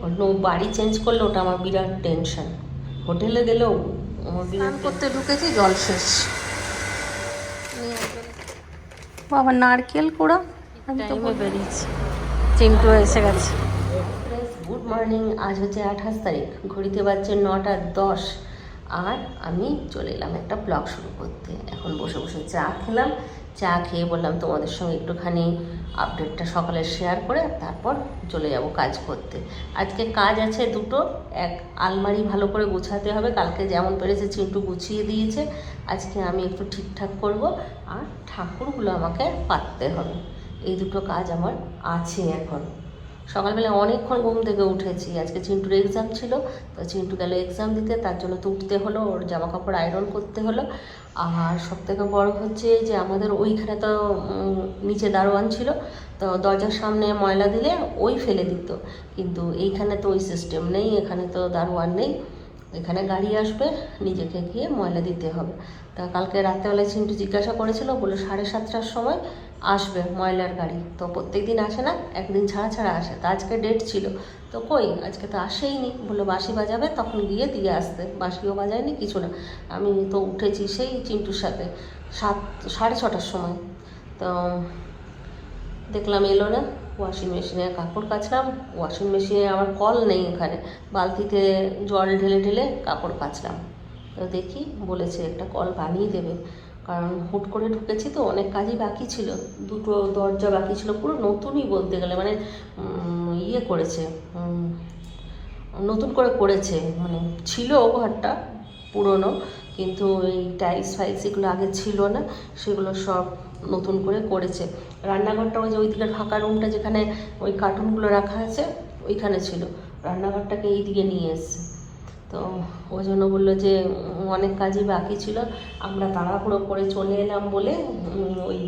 অন্য বাড়ি চেঞ্জ করলে ওটা আমার বিরাট টেনশন। হোটেলে গেলেও আমার বিরাট করতে ঢুকেছি, জল শেষ। বাবা নারকেল কোড়া টাইমে বেরিয়েছি, চিন্টু এসে গেছে। Good morning. আজ হচ্ছে 28 তারিখ, ঘড়িতে বাজছে 9:10 আর আমি চলে এলাম একটা ব্লগ শুরু করতে। এখন বসে বসে চা খেলাম, চা খেয়ে বললাম তোমাদের সঙ্গে একটুখানি আপডেটটা সকালে শেয়ার করে তারপর চলে যাব কাজ করতে। আজকে কাজ আছে দুটো। এক, আলমারি ভালো করে গুছাতে হবে, কালকে যেমন পেরেছে চিন্টু গুছিয়ে দিয়েছে, আজকে আমি একটু ঠিকঠাক করব। আর ঠাকুরগুলো আমাকে পাততে হবে। এই দুটো কাজ আমার আছে এখন। সকালবেলা অনেকক্ষণ ঘুম থেকে উঠেছি, আজকে চিন্টুর এক্সাম ছিল, তো চিন্টু গেল এক্সাম দিতে, তার জন্য তো উঠতে হলো, ওর জামা কাপড় আয়রন করতে হলো। আর সবথেকে বড় হচ্ছে যে আমাদের ওইখানে তো নিচে দারোয়ান ছিল, তো দরজার সামনে ময়লা দিলে ওই ফেলে দিত, কিন্তু এইখানে তো ওই সিস্টেম নেই, এখানে তো দারোয়ান নেই, এখানে গাড়ি আসবে, নিজেকে গিয়ে ময়লা দিতে হবে। তা কালকে রাত্রেবেলায় চিন্টু জিজ্ঞাসা করেছিল, বলে 7:30টার সময় আসবে ময়লার গাড়ি। তো প্রত্যেক দিন আসে না, একদিন ছাড়া ছাড়া আসে, তা আজকে ডেট ছিল, তো কই আজকে তো আসেইনি। বললো বাঁশি বাজাবে, তখন গিয়ে দিয়ে আসতে। বাঁশিও বাজায়নি, কিছু না। আমি তো উঠেছি সেই চিন্টুর সাথে 6:30টার সময়, তো দেখলাম এলো না। ওয়াশিং মেশিনে কাপড় কাচলাম, ওয়াশিং মেশিনে আমার কল নেই, এখানে বালতিতে জল ঢেলে ঢেলে কাপড় কাচলাম। তো দেখি বলেছে একটা কল বানিয়ে দেবে, কারণ হুট করে ঢুকেছি তো, অনেক কাজই বাকি ছিল, দুটো দরজা বাকি ছিল, পুরো নতুনই বলতে গেলে, মানে ইয়ে করেছে, নতুন করে করেছে, মানে ছিল ঘরটা পুরনো, কিন্তু এই টাইলস ফাইলস এগুলো আগে ছিল না, সেগুলো সব নতুন করে করেছে। রান্নাঘরটা ওই যে ওই দিকের ফাঁকা রুমটা যেখানে ওই কার্টুনগুলো রাখা আছে ওইখানে ছিল, রান্নাঘরটাকে এই দিকে নিয়ে এসছে। তো ওই জন্য বললো যে অনেক কাজই বাকি ছিল, আমরা তাড়াহুড়ো করে চলে এলাম বলে ওই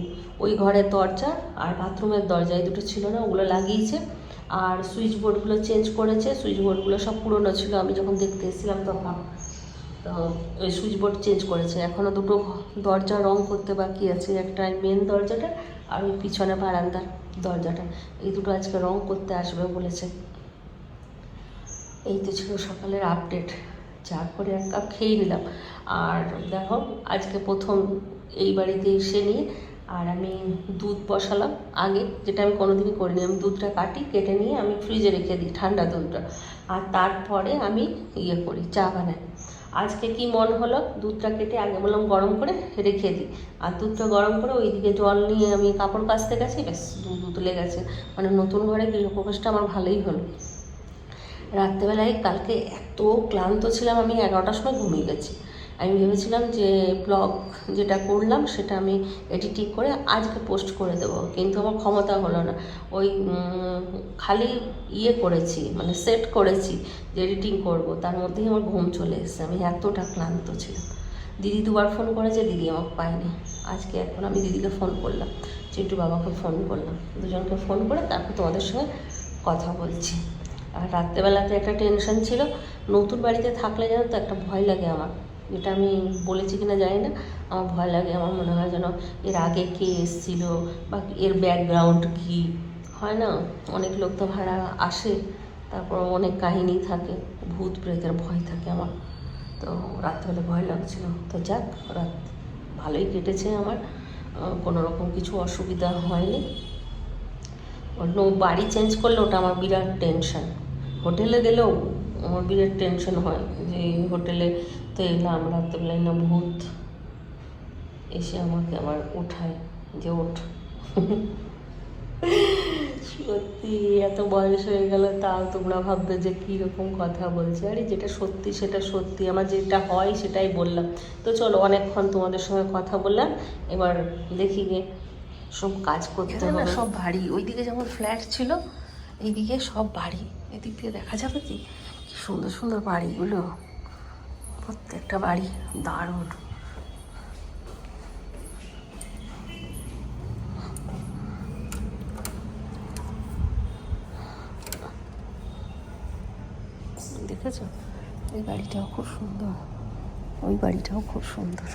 ওই ঘরের দরজা আর বাথরুমের দরজা এই দুটো ছিল না, ওগুলো লাগিয়েছে। আর সুইচ বোর্ডগুলো চেঞ্জ করেছে, সুইচ বোর্ডগুলো সব পুরনো ছিল আমি যখন দেখতে এসেছিলাম তখন, তো ওই সুইচ বোর্ড চেঞ্জ করেছে। এখনও দুটো দরজা রং করতে বাকি আছে, একটা মেন দরজাটা আর ওই পিছনে বারান্দার দরজাটা, এই দুটো আজকে রং করতে আসবে বলেছে। এই তো ছিল সকালের আপডেট। চা করে এক কাপ খেয়ে নিলাম। আর দেখো আজকে প্রথম এই বাড়িতে এসে নিয়ে আর আমি দুধ বসালাম আগে, যেটা আমি কোনোদিনই করিনি। আমি দুধটা কাটি, কেটে নিয়ে আমি ফ্রিজে রেখে দিই ঠান্ডা দুধটা, আর তারপরে আমি ইয়ে করি, চা বানাই। আজকে কি মন হলো, দুধটা কেটে আগে বললাম গরম করে রেখে দিই, আর দুধটা গরম করে ওইদিকে জল নিয়ে আমি কাপড় কাচতে গেছি, ব্যাস দুধ উতলে গেছে। মানে নতুন ঘরে গৃহপ্রবেশটা আমার ভালোই হলো। রাত্রেবেলায় কালকে এত ক্লান্ত ছিলাম, আমি 11টার সময় ঘুমিয়ে গেছি। আমি ভেবেছিলাম যে ব্লগ যেটা করলাম সেটা আমি এডিটিং করে আজকে পোস্ট করে দেবো, কিন্তু আমার ক্ষমতা হলো না। ওই খালি ইয়ে করেছি, মানে সেট করেছি যে এডিটিং করব, তার মধ্যেই আমার ঘুম চলে এসেছে, আমি এতটা ক্লান্ত ছিলাম। দিদি দুবার ফোন করেছে, দিদি আমাকে পায়নি। আজকে এখন আমি দিদিকে ফোন করলাম, চিন্টু বাবাকে ফোন করলাম, দুজনকে ফোন করে তারপর তোমাদের সঙ্গে কথা বলছি। আর রাত্রেবেলাতে একটা টেনশন ছিল, নতুন বাড়িতে থাকলে যেন তো একটা ভয় লাগে আমার, যেটা আমি বলেছি কিনা জানি না, আমার ভয় লাগে। আমার মনে হয় যেন এর আগে কে এসেছিলো বা এর ব্যাকগ্রাউন্ড কী হয় না, অনেক লোক তো ভাড়া আসে, তারপর অনেক কাহিনী থাকে, ভূত প্রেতের ভয় থাকে আমার, তো রাত্রেবেলা ভয় লাগছিল। তো যাক, রাত ভালোই কেটেছে আমার, কোনো রকম কিছু অসুবিধা হয়নি। অন্য বাড়ি চেঞ্জ করলে ওটা আমার বিরাট টেনশন। হোটেলে গেলেও আমার বিরাট টেনশন হয় যে হোটেলে তো এলাম রাত্রেবেলায় না ভূত এসে আমাকে আবার ওঠায়, যে ওঠ। সত্যি এত বয়স হয়ে গেল তাও তোমরা ভাববে যে কীরকম কথা বলছে, আরে যেটা সত্যি সেটা সত্যি, আমার যেটা হয় সেটাই বললাম। তো চলো, অনেকক্ষণ তোমাদের সঙ্গে কথা বললাম, এবার দেখি গে সব কাজ করতে হবে। সব বাড়ি, ওইদিকে যেমন ফ্ল্যাট ছিল এইদিকে সব বাড়ি, এদিক দিয়ে দেখা যাবে কি সুন্দর সুন্দর বাড়িগুলো, প্রত্যেকটা বাড়ি দারুণ। দেখেছো, এই বাড়িটাও খুব সুন্দর, ওই বাড়িটাও খুব সুন্দর।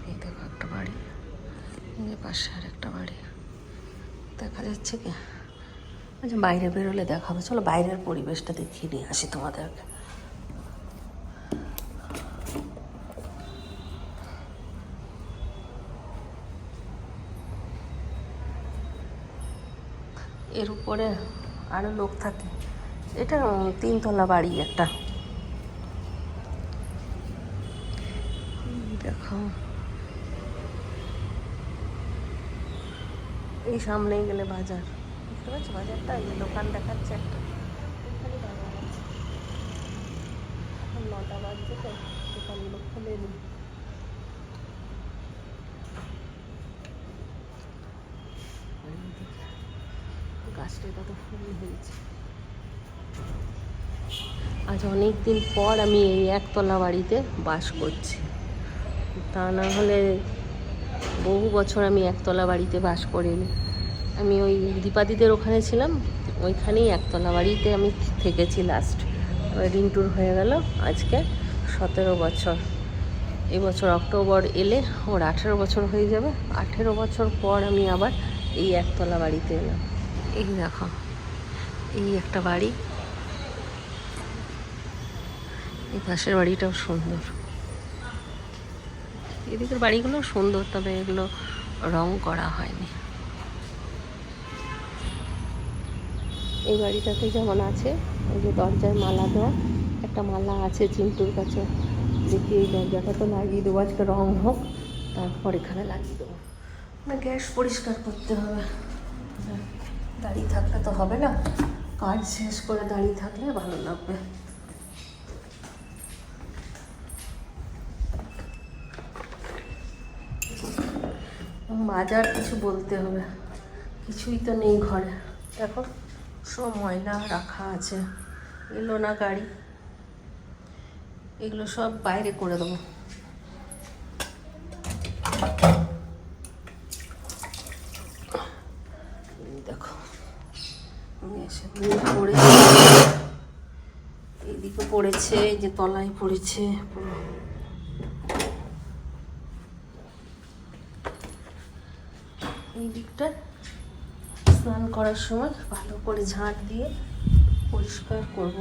এই দেখো একটা বাড়ি, এই পাশে আর একটা বাড়ি দেখা যাচ্ছে কি, আচ্ছা, বাইরে বেরোলে দেখাবো, চলো বাইরের পরিবেশটা দেখিয়ে নিয়ে আসি তোমাদেরকে। এর উপরে আরও লোক থাকে। এটা 3 তলা বাড়ি একটা। দেখো, এই সামনেই গেলে বাজার, বুঝতে পারছো বাজারটা? এই দোকান দেখাচ্ছে একটা, এখানে বাজার আছে। এখন 9টা বাজছে তো দোকানগুলো খুলেনি। গাছটায় কত ফুল হয়েছে। আজ অনেক দিন পর আমি এই একতলা বাড়িতে বাস করছি। তা না হলে বহু বছর আমি একতলা বাড়িতে বাস করিনি। আমি ওই দীপাদিদের ওখানে ছিলাম, ওইখানেই একতলা বাড়িতে আমি থেকেছি লাস্ট। এবার রিন্টুর হয়ে গেল আজকে 17 বছর। এবছর অক্টোবর এলে ওর 18 বছর হয়ে যাবে। 18 বছর পর আমি আবার এই একতলা বাড়িতে এলাম। এই দেখো, এই একটা বাড়ি, এই পাশের বাড়িটাও সুন্দর। এদিকের বাড়িগুলো সুন্দর, তবে এগুলো রং করা হয়নি। এই বাড়িটাতে যেমন আছে, ওই যে দরজায় মালা দেওয়া, একটা মালা আছে চিন্টুর কাছে, দেখি এই দরজাটা তো লাগিয়ে দেবো আজকে, রং হোক তারপর এখানে লাগিয়ে দেবো। না, গ্যাস পরিষ্কার করতে হবে, দাঁড়িয়ে থাকলে তো হবে না, কাজ শেষ করে দাঁড়িয়ে থাকলে ভালো লাগবে। বাজার কিছু বলতে হবে, কিছুই তো নেই ঘরে। দেখো সব ময়লা রাখা আছে, এলো না গাড়ি, এগুলো সব বাইরে করে দেবো। দেখো এসে পড়েছে, এইদিকে পড়েছে, এই যে তলায় পড়েছে পুরো। এই দিকটা স্নান করার সময় ভালো করে ঝাঁট দিয়ে পরিষ্কার করব।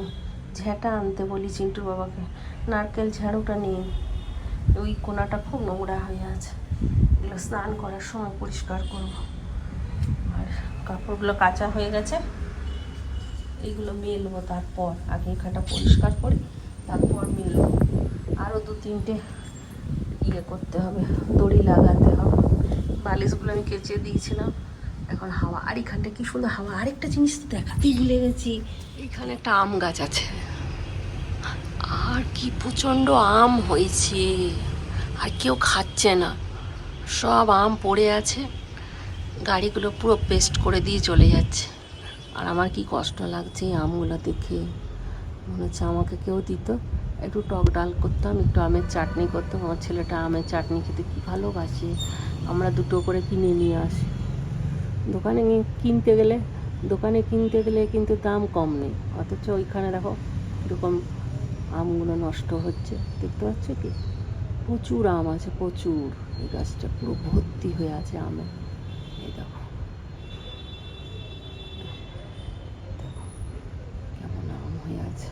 ঝ্যাঁটা আনতে বলি চিন্টুর বাবাকে, নারকেল ঝাড়ুটা নেই, ওই কোনাটা খুব নোংরা হয়ে আছে, এগুলো স্নান করার সময় পরিষ্কার করব। আর কাপড়গুলো কাচা হয়ে গেছে, এইগুলো মেলবো তারপর, আগে এখানটা পরিষ্কার করি তারপর মেলবো। আরও 2-3টে ইয়ে করতে হবে, দড়ি লাগাতে হবে। বালিশগুলো আমি কেচে দিয়েছিলাম, এখন হাওয়া, আর এখানটা কি সুন্দর হাওয়া। আরেকটা জিনিস তো দেখাতেই ভুলে গেছি, এখানে একটা আম গাছ আছে, আর কি প্রচণ্ড আম হয়েছে, আর কেউ খাচ্ছে না, সব আম পড়ে আছে, গাড়িগুলো পুরো পেস্ট করে দিয়ে চলে যাচ্ছে। আর আমার কি কষ্ট লাগছে এই আমগুলো দেখে, মনে হচ্ছে আমাকে কেউ দিত, একটু টক ডাল করতাম, একটু আমের চাটনি করতাম। আমার ছেলেটা আমের চাটনি খেতে কী ভালোবাসে, আমরা 2টো করে কিনে নিয়ে আসি। দোকানে কিনতে গেলে কিন্তু দাম কম নেই, অথচ ওইখানে দেখো এরকম আমগুলো নষ্ট হচ্ছে, দেখতে পাচ্ছ কি? প্রচুর আম আছে, প্রচুর। এই গাছটা পুরো ভর্তি হয়ে আছে আমে, এই দেখো কেমন আম হয়ে আছে।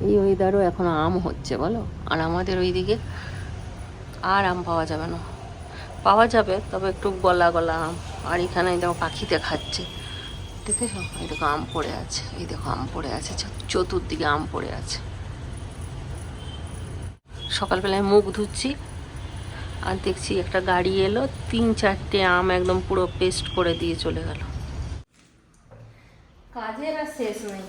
এই ওয়েদারও এখন আম হচ্ছে বলো, আর আমাদের ওইদিকে আর আম পাওয়া যাবে না, পাওয়া যাবে তবে একটু গলা গলা আম। আর এখানে দেখো পাখিতে খাচ্ছে, দেখেছো? এই দেখো আম পড়ে আছে, এই দেখো আম পড়ে আছে, চতুর্দিকে আম পড়ে আছে। সকালবেলায় মুখ ধুচ্ছি আর দেখছি একটা গাড়ি এলো, 3-4টে আম একদম পুরো পেস্ট করে দিয়ে চলে গেল। কাজের আর শেষ নেই।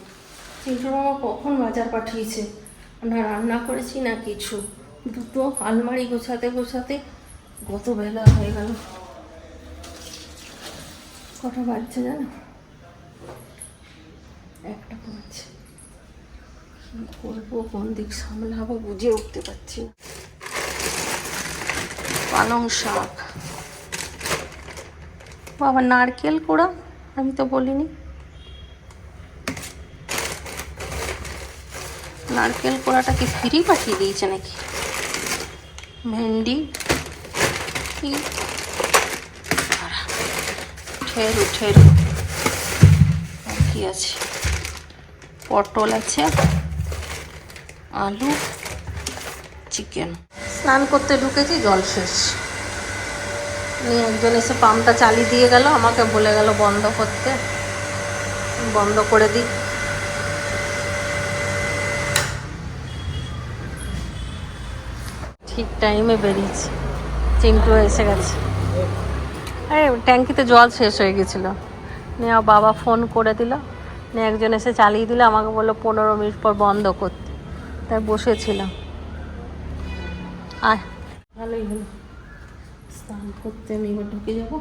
চিন্টুর মামা কখন বাজার পাঠিয়েছে, না রান্না করেছি না কিছু। 2টো আলমারি গোছাতে গোছাতে কত বেলা হয়ে গেল। কটা বাজছে জানো? 1টা বাজছে। কী করবো, কোন দিক সামলাবো বুঝে উঠতে পারছি না। পালং শাক, বাবা নারকেল কোড়া, আমি তো বলিনি। নারকেল কোড়াটা কি ফ্রি পাঠিয়ে দিয়েছে নাকি? ভেন্ডি ঠেরু আর কি আছে, পটল আছে, আলু, চিকেন। স্নান করতে ঢুকেছি, জল শেষ। একজন এসে পাম্পটা চালিয়ে দিয়ে গেল, আমাকে বলে গেল বন্ধ করতে, বন্ধ করে দিই। ঠিক টাইমে বেরিয়েছি, চিন্টু এসে গেছে। আরে ট্যাঙ্কিতে জল শেষ হয়ে গেছিলো, নিয়ে বাবা ফোন করে দিল, নিয়ে একজন এসে চালিয়ে দিল, আমাকে বললো 15 মিনিট পর বন্ধ করতে, তাই বসেছিলাম। আয়, ভালোই হলো, স্নান করতে আমি এবার ঢুকে যাবো,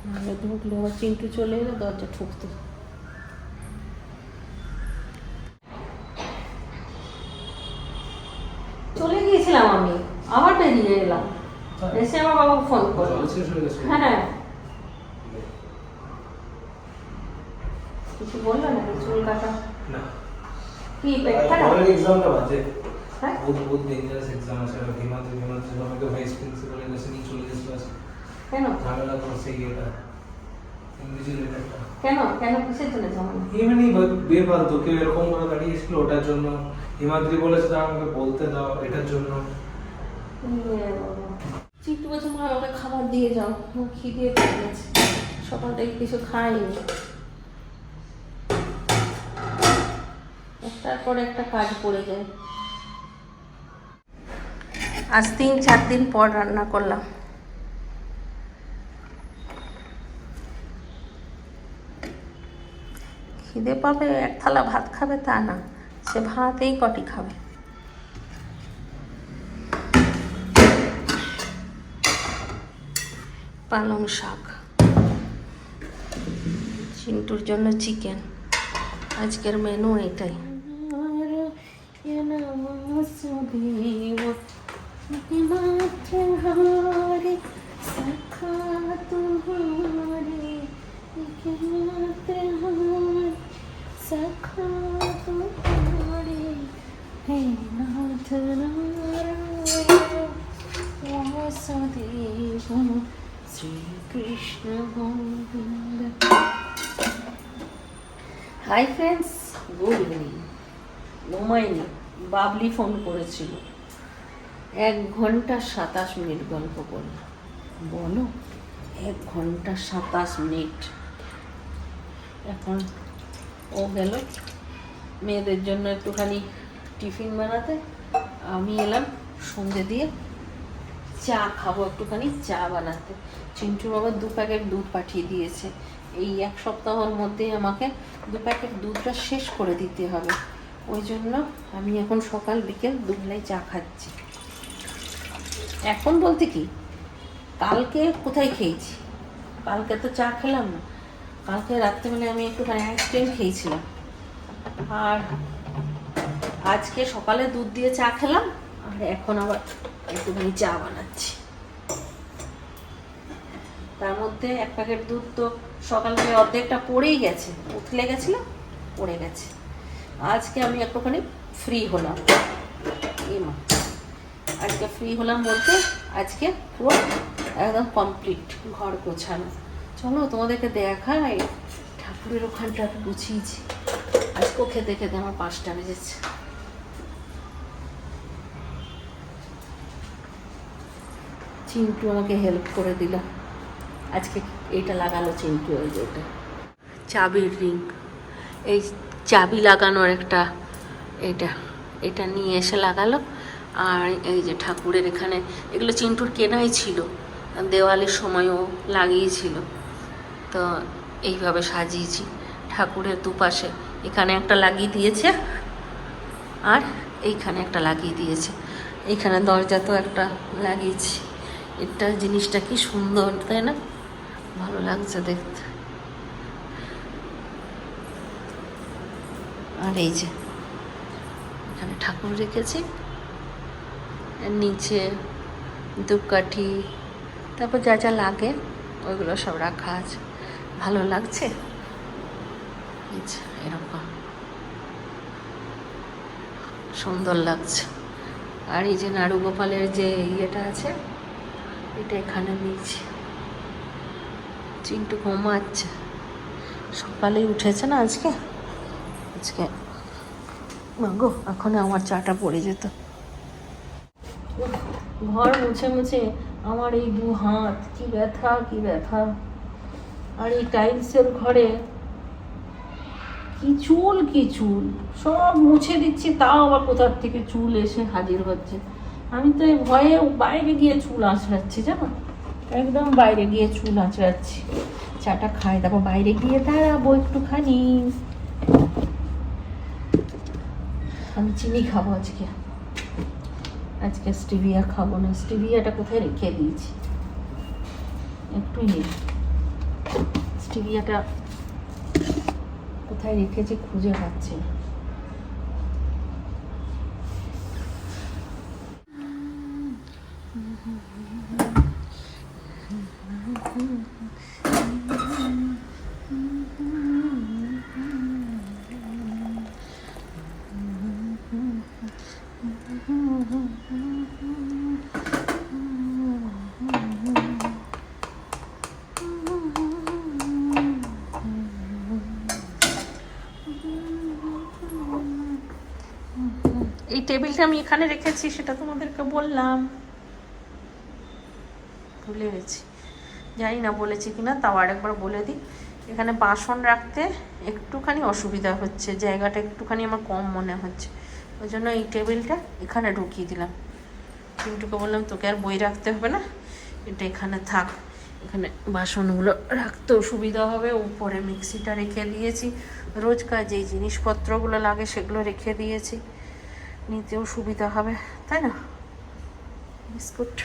নাহলে ঢুকলে আবার চিন্টু চলে এলে দরজা ঠুকতে। চলে গিয়েছিলাম আমি, আবার বেরিয়ে এলাম, এসে আমার বাবাকে ফোন করলো। হ্যাঁ, কিছু বললো না? চুল কাটা না, কি পেট খারাপ? এক্সামটা বাজে, হ্যাঁ, বহুত ডেঞ্জারাস এক্সাম আছে। হিমাদ্রি আমাকে ভাইস প্রিন্সিপালের কাছে নিয়ে চলে গেছিল। কেন ঝামেলা করছে এটা ইনভিজিলেটরটা। কেন কিসের জন্য ঝামেলা? এমনি বেফালতু কেউ এরকম করে দাঁড়িয়েছিল, ওটার জন্য হিমাদ্রি বলেছে তা আমাকে বলতে দাও এটার জন্য। চিটু বলছে মা আমাকে খাবার দিয়ে যাও, খিদে পেয়ে গেছে, সকাল থেকে কিছু খাইনি। একটার পর একটা কাজ পড়ে যায়। আজ 3-4 দিন পর রান্না করলাম। খিদে পাবে, এক থালা ভাত খাবে তা না, সে ভাতেই কটি খাবে। পালং শাক, চিন্টুর জন্য চিকেন, আজকের মেনু এটাই। Shrikrishna Govinda. Hi friends, good evening. ঘুমাইনি, বাবলি ফোন করেছিল, 1 ঘন্টা 27 মিনিট গল্প করল। বলো, 1 ঘন্টা 27 মিনিট। এখন ও গেল মেয়েদের জন্য একটুখানি টিফিন বানাতে, আমি এলাম সন্ধে দিয়ে চা খাবো, একটুখানি চা বানাতে। চিন্টু বাবা 2 প্যাকেট দুধ পাঠিয়ে দিয়েছে, এই 1 সপ্তাহের মধ্যে আমাকে 2 প্যাকেট দুধটা শেষ করে দিতে হবে। ওই জন্য আমি এখন সকাল বিকেল 2 বেলায় চা খাচ্ছি। এখন বলতে কি, কালকে কোথায় খেয়েছি, কালকে তো চা খেলাম না, কালকে রাত্রেবেলায় আমি একটুখানি আইসক্রিম খেয়েছিলাম, আর আজকে সকালে দুধ দিয়ে চা খেলাম, আর এখন আবার একটুখানি চা বানাচ্ছি। তার মধ্যে 1 প্যাকেট দুধ তো সকালবেলা অর্ধেকটা পড়েই গেছে, উঠলে গেছিল, পড়ে গেছে। আজকে আমি একটুখানি ফ্রি হলাম, আজকে ফ্রি হলাম বলতে আজকে পুরো একদম কমপ্লিট ঘর গোছানো। চলো তোমাদেরকে দেখাই, ঠাকুরের ওখানটা গুছিয়েছি। আজকেও খেতে খেতে আমার 5টা বেজেছে। চিন্টু আমাকে হেল্প করে দিল, আজকে এইটা লাগালো চিন্টু, ওই যে ওটা চাবির রিং, এই চাবি লাগানোর একটা এটা নিয়ে এসে লাগালো। আর এই যে ঠাকুরের এখানে, এগুলো চিন্টুর কেনাই ছিল, দেওয়ালির সময়ও লাগিয়েছিল, তো এইভাবে সাজিয়েছি। ঠাকুরের দুপাশে এখানে একটা লাগিয়ে দিয়েছে, আর এইখানে একটা লাগিয়ে দিয়েছে, এইখানে দরজাতেও একটা লাগিয়েছি। এটা জিনিসটা কি সুন্দর, তাই না? ভালো লাগছে দেখতে। আর এই যে এখানে ঠাকুর রেখেছি, নিচে ধূপকাঠি, তারপর যা যা লাগে ওইগুলো সব রাখা আছে। ভালো লাগছে, এরকম সুন্দর লাগছে। আর এই যে নাড়ু গোপালের যে ইয়েটা আছে, এটা এখানে নিয়েছি, চিন্টু ঘুমাচ্ছে, সকালেই উঠেছে না আজকে। মাগো এখন আমার চাটা পড়ে যেত। ঘর মুছে মুছে আমার এই 2 হাত কি ব্যথা। আর এই টাইলসের ঘরে কি চুল সব মুছে দিচ্ছি, তাও আবার কোথার থেকে চুল এসে হাজির হচ্ছে। আমি তো এই ভয়ে বাইরে গিয়ে চুল আঁচড়াচ্ছি, জানো, একদম বাইরে গিয়ে চুল আঁচড়াচ্ছি। চাটা খাই, তারপর বাইরে গিয়ে দাঁড়াবো একটুখানি। আমি চিনি খাবো আজকে স্টিভিয়া খাবো না। স্টিভিয়াটা কোথায় রেখে দিয়েছি, একটু নেই। স্টিভিয়াটা কোথায় রেখেছি খুঁজে পাচ্ছি না। এই টেবিলটা আমি এখানে রেখেছি, সেটা তোমাদেরকে বললাম, ভুলে গেছি। জানি না বলেছি কিনা, তাও আরেকবার বলে দিই। এখানে বাসন রাখতে একটুখানি অসুবিধা হচ্ছে, জায়গাটা একটুখানি আমার কম মনে হচ্ছে, ওই জন্য এই টেবিলটা এখানে ঢুকিয়ে দিলাম। চিন্টুকে বললাম তোকে আর বই রাখতে হবে না, এটা এখানে থাক, এখানে বাসনগুলো রাখতেও সুবিধা হবে। উপরে মিক্সিটা রেখে দিয়েছি, রোজকার যেই জিনিসপত্রগুলো লাগে সেগুলো রেখে দিয়েছি, নিতেও সুবিধা হবে, তাই না? বিস্কুট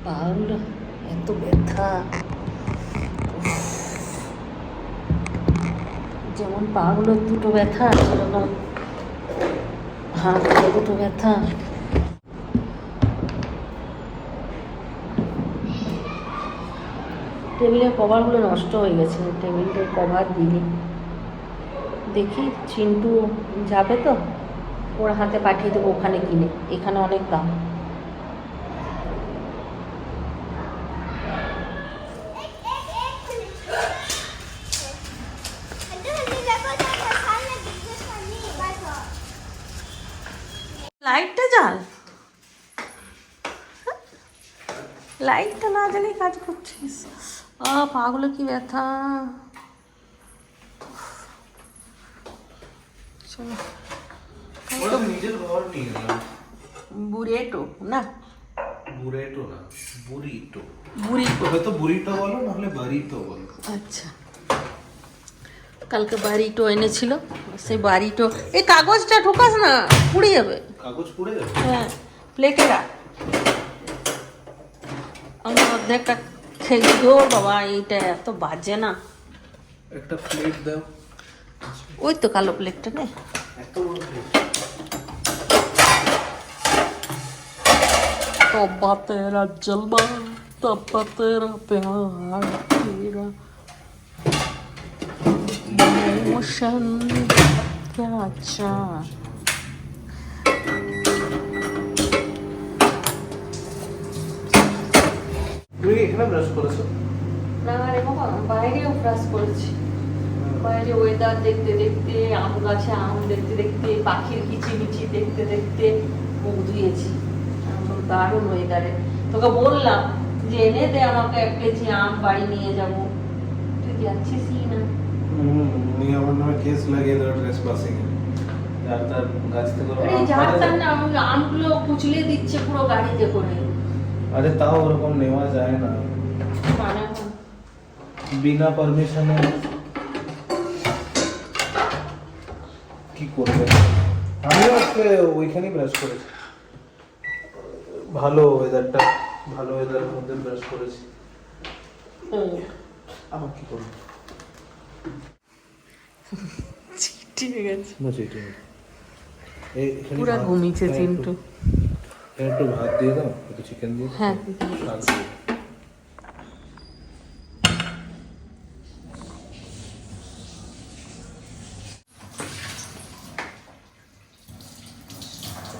পাগুলো এত ব্যথা, যেমন পাগুলো দুটো ব্যথা, সেরকম হাত দুটো ব্যথা। টেবিলের কভারগুলো নষ্ট হয়ে গেছে, টেবিলের কভার দিলে দেখি চিন্টু যাবে তো, ওর হাতে পাঠিয়ে দেবো ওখানে কিনে, এখানে অনেক দাম। লাইটটা জ্বাল, লাইটটা না জ্বালিয়ে কাজ করছিস। পাগুলো কি ব্যথা। চলো নিজের ঘর নিয়ে গেলাম। বুড়েটো না, বুড়েটো না, বুড়িটো। বুড়িটো হয়তো বুড়িটো বলো, নাহলে বাড়িটো বলো। আচ্ছা, কালকে বাড়িটো এনেছিল, সেই বাড়িটো। এই কাগজটা ঢোকাস না, পুড়ে যাবে। কাগজ পুড়ে যাবে? হ্যাঁ, প্লেটে রাখ। আমি অর্ধেকটা খেয়ে ওর বাবা, এইটা এত বাজে না। একটা প্লেট দাও। ওই তো কালো প্লেটটা নে। এত বড় প্লেট। तौबा तेरा जलवा, तौबा तेरा प्यार, तेरा इमोशन क्या अच्छा। তুমি এখানে ব্রাশ করেছো? না রে বাবা, বাইরেও ব্রাশ করেছি। বাইরে ওয়েদার দেখতে দেখতে, আম গাছে আম দেখতে দেখতে, পাখির কিচিমিচি দেখতে দেখতে মুখ ধুয়েছি। দারুণ ওয়েদারে। তোকে বললাম যে এনে দে আমাকে 1 কেজি আম, বাড়ি নিয়ে যাব, তুই যাচ্ছিসই না। নিয়ে আমার নামে কেস লাগিয়ে দেওয়ার ট্রেসপাসিং এ। যার তার গাছ থেকে আরে যার তার না, আমগুলো কুচলে দিচ্ছে পুরো গাড়িতে করে। আরে তাও ওরকম নেওয়া যায় না, মানে বিনা পারমিশনে কি করবে। আমিও আজকে ওইখানেই ব্রাশ করেছি, ভালো ওয়েদারটা, ভালো ওয়েদারের মধ্যে ব্রাশ করেছি। আমার কি করবো, ঠিক আছে। পুরা ঘুমিয়েছে চিন্টু। একটু ভাত দিয়ে দাও, একটু চিকেন দিয়ে। হ্যাঁ, শাক দিয়ে।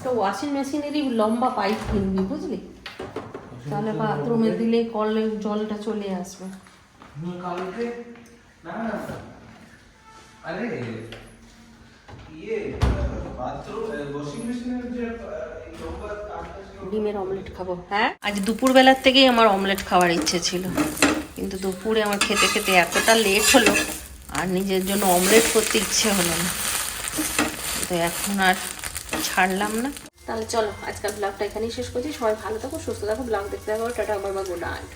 তো একটা ওয়াশিং মেশিনেরই লম্বা পাইপ কিনবি, বুঝলি? তাহলে বাথরুমে দিলে কলে জলটা চলে আসবে। কালকে না আরে ইয়ে বাথরুম ওয়াশিং মেশিনের যে লম্বা তারটা ছিল, ডিমের অমলেট খাবো। হ্যাঁ, আজ দুপুরবেলার থেকেই আমার অমলেট খাওয়ার ইচ্ছে ছিল, কিন্তু দুপুরে আমার খেতে খেতে এতটা লেট হলো আর নিজের জন্য অমলেট করতে ইচ্ছে হলো না, তো এখন আর ছাড়লাম না। তাহলে চলো আজকাল ব্লগটা এখানেই শেষ করছি। সবাই ভালো থাকো, সুস্থ থাকো, ব্লগ দেখতে থাকো। Tata, bye bye, good night.